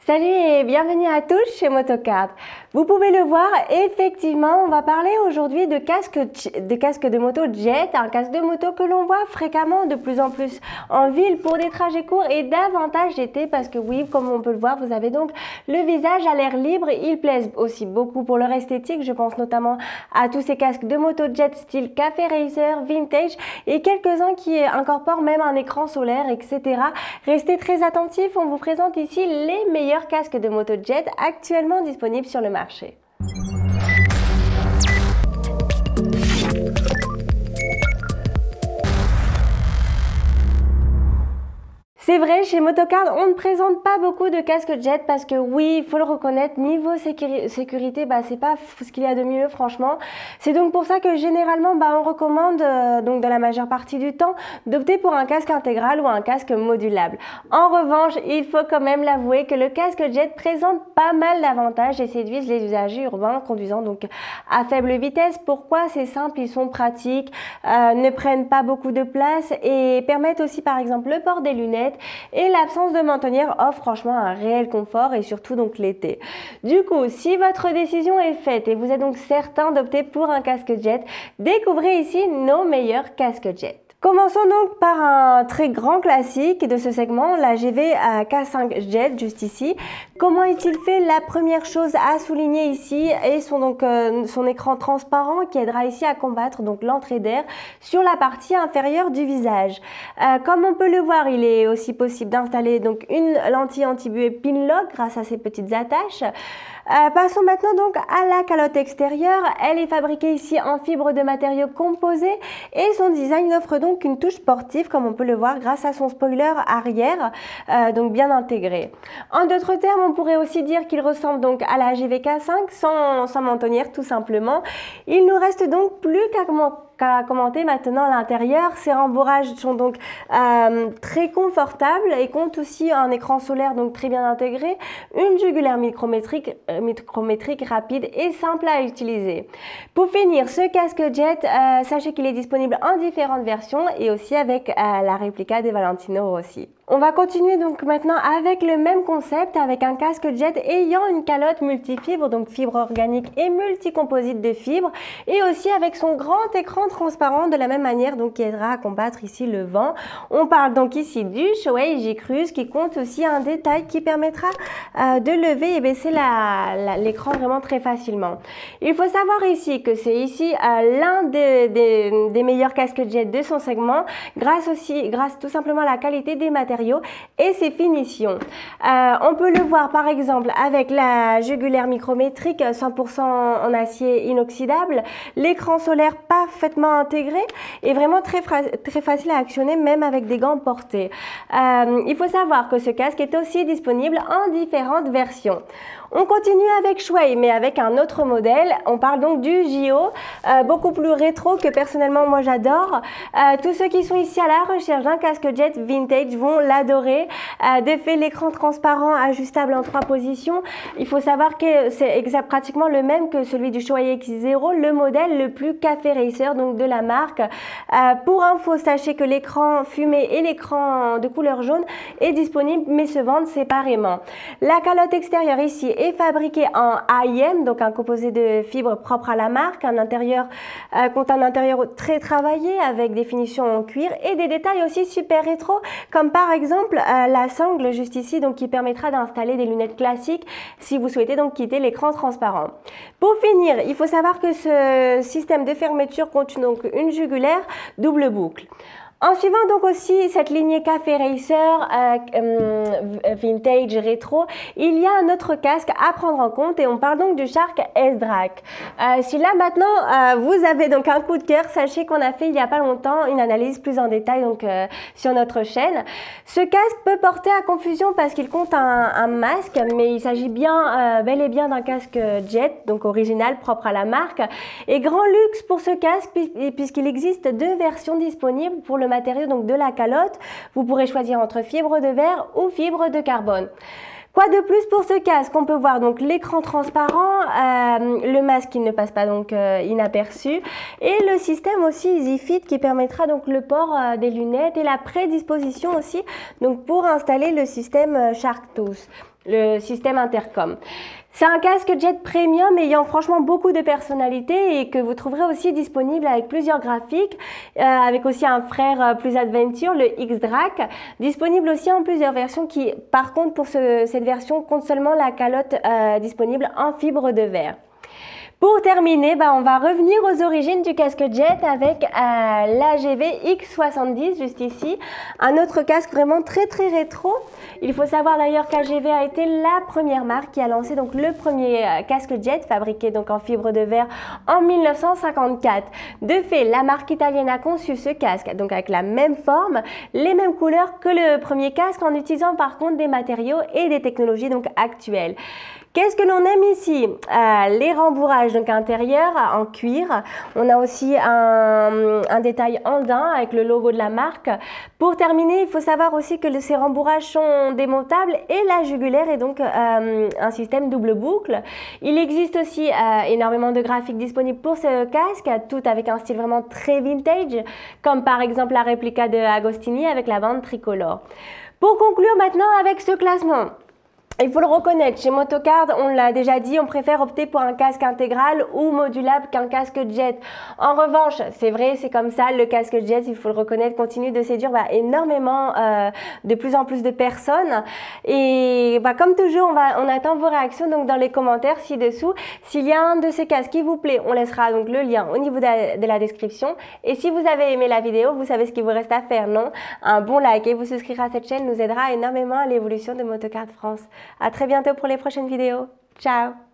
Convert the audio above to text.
Salut et bienvenue à tous chez Motocard. Vous pouvez le voir, effectivement, on va parler aujourd'hui de casque de moto jet, un casque de moto que l'on voit fréquemment de plus en plus en ville pour des trajets courts et davantage d'été parce que oui, comme on peut le voir, vous avez donc le visage à l'air libre. Ils plaisent aussi beaucoup pour leur esthétique. Je pense notamment à tous ces casques de moto jet style café racer, vintage et quelques-uns qui incorporent même un écran solaire, etc. Restez très attentifs, on vous présente ici les meilleurs casques de moto jet actuellement disponibles sur le marché. C'est vrai, chez Motocard, on ne présente pas beaucoup de casques jet parce que oui, il faut le reconnaître, niveau sécurité, c'est pas ce qu'il y a de mieux, franchement. C'est donc pour ça que généralement, on recommande, donc de la majeure partie du temps, d'opter pour un casque intégral ou un casque modulable. En revanche, il faut quand même l'avouer que le casque jet présente pas mal d'avantages et séduisent les usagers urbains conduisant donc à faible vitesse. Pourquoi? C'est simple, ils sont pratiques, ne prennent pas beaucoup de place et permettent aussi par exemple le port des lunettes. Et l'absence de mentonnière offre franchement un réel confort et surtout donc l'été. Du coup, si votre décision est faite et vous êtes donc certain d'opter pour un casque jet, découvrez ici nos meilleurs casques jet. Commençons donc par un très grand classique de ce segment, la GV K5 Jet, juste ici. Comment est-il fait? La première chose à souligner ici est son écran transparent qui aidera ici à combattre donc l'entrée d'air sur la partie inférieure du visage. Comme on peut le voir, il est aussi possible d'installer donc une lentille anti-buée Pinlock grâce à ces petites attaches. Passons maintenant donc à la calotte extérieure. Elle est fabriquée ici en fibre de matériaux composés et son design offre donc une touche sportive comme on peut le voir grâce à son spoiler arrière donc bien intégré. En d'autres termes, on pourrait aussi dire qu'il ressemble donc à la GVK5 sans mentonnière tout simplement. Il nous reste donc plus qu'à commenter maintenant à l'intérieur. Ces rembourrages sont donc très confortables et comptent aussi un écran solaire donc très bien intégré, une jugulaire micrométrique rapide et simple à utiliser. Pour finir, ce casque jet, sachez qu'il est disponible en différentes versions et aussi avec la réplica des Valentino Rossi. On va continuer donc maintenant avec le même concept avec un casque jet ayant une calotte multifibre, donc fibre organique et multicomposite de fibres et aussi avec son grand écran transparent de la même manière donc qui aidera à combattre ici le vent. On parle donc ici du Shoei J-Cruise qui compte aussi un détail qui permettra de lever et baisser l'écran vraiment très facilement. Il faut savoir ici que c'est ici l'un des meilleurs casques jet de son segment grâce tout simplement à la qualité des matériaux et ses finitions. On peut le voir par exemple avec la jugulaire micrométrique 100% en acier inoxydable, l'écran solaire parfaitement intégré et vraiment très facile à actionner même avec des gants portés. Il faut savoir que ce casque est aussi disponible en différentes versions. On continue avec Shuei, mais avec un autre modèle. On parle donc du JO, beaucoup plus rétro que personnellement moi j'adore. Tous ceux qui sont ici à la recherche d'un casque jet vintage vont l'adorer. De fait, l'écran transparent ajustable en 3 positions. Il faut savoir que c'est pratiquement le même que celui du Shuei X0, le modèle le plus café racer donc de la marque. Pour info, sachez que l'écran fumé et l'écran de couleur jaune est disponible mais se vendent séparément. La calotte extérieure ici est fabriquée en AIM, donc un composé de fibres propre à la marque, un intérieur compte un intérieur très travaillé avec des finitions en cuir et des détails aussi super rétro, comme par exemple la sangle juste ici, donc qui permettra d'installer des lunettes classiques si vous souhaitez donc quitter l'écran transparent. Pour finir, il faut savoir que ce système de fermeture compte donc une jugulaire double boucle. En suivant donc aussi cette lignée café racer, vintage, rétro, il y a un autre casque à prendre en compte et on parle donc du Shark S-Drac. Si là maintenant vous avez donc un coup de cœur, sachez qu'on a fait il n'y a pas longtemps une analyse plus en détail donc sur notre chaîne. Ce casque peut porter à confusion parce qu'il compte un masque, mais il s'agit bien bel et bien d'un casque jet, donc original, propre à la marque. Et grand luxe pour ce casque puisqu'il existe 2 versions disponibles pour le matériau donc de la calotte. Vous pourrez choisir entre fibre de verre ou fibre de carbone. Quoi de plus pour ce casque? On peut voir donc l'écran transparent, le masque qui ne passe pas donc inaperçu et le système aussi EasyFit qui permettra donc le port des lunettes et la prédisposition aussi donc pour installer le système Shark Tooth. le système intercom. C'est un casque jet premium ayant franchement beaucoup de personnalité et que vous trouverez aussi disponible avec plusieurs graphiques, avec aussi un frère plus adventure, le X-Drac, disponible aussi en plusieurs versions qui, par contre, pour cette version, compte seulement la calotte disponible en fibre de verre. Pour terminer, on va revenir aux origines du casque jet avec l'AGV X70 juste ici, un autre casque vraiment très rétro. Il faut savoir d'ailleurs qu'AGV a été la première marque qui a lancé donc le premier casque jet fabriqué donc en fibre de verre en 1954. De fait, la marque italienne a conçu ce casque donc avec la même forme, les mêmes couleurs que le premier casque en utilisant par contre des matériaux et des technologies donc actuelles. Qu'est-ce que l'on aime ici? Les rembourrages donc intérieurs en cuir. On a aussi un détail en daim avec le logo de la marque. Pour terminer, il faut savoir aussi que ces rembourrages sont démontables et la jugulaire est donc un système double boucle. Il existe aussi énormément de graphiques disponibles pour ce casque, tout avec un style vraiment très vintage, comme par exemple la réplica de Agostini avec la bande tricolore. Pour conclure maintenant avec ce classement, il faut le reconnaître, chez Motocard, on l'a déjà dit, on préfère opter pour un casque intégral ou modulable qu'un casque jet. En revanche, c'est vrai, c'est comme ça, le casque jet, il faut le reconnaître, continue de séduire énormément, de plus en plus de personnes. Et comme toujours, on attend vos réactions donc dans les commentaires ci-dessous. S'il y a un de ces casques qui vous plaît, on laissera donc le lien au niveau de la description. Et si vous avez aimé la vidéo, vous savez ce qu'il vous reste à faire, non? Un bon like et vous souscrire à cette chaîne nous aidera énormément à l'évolution de Motocard France. À très bientôt pour les prochaines vidéos. Ciao!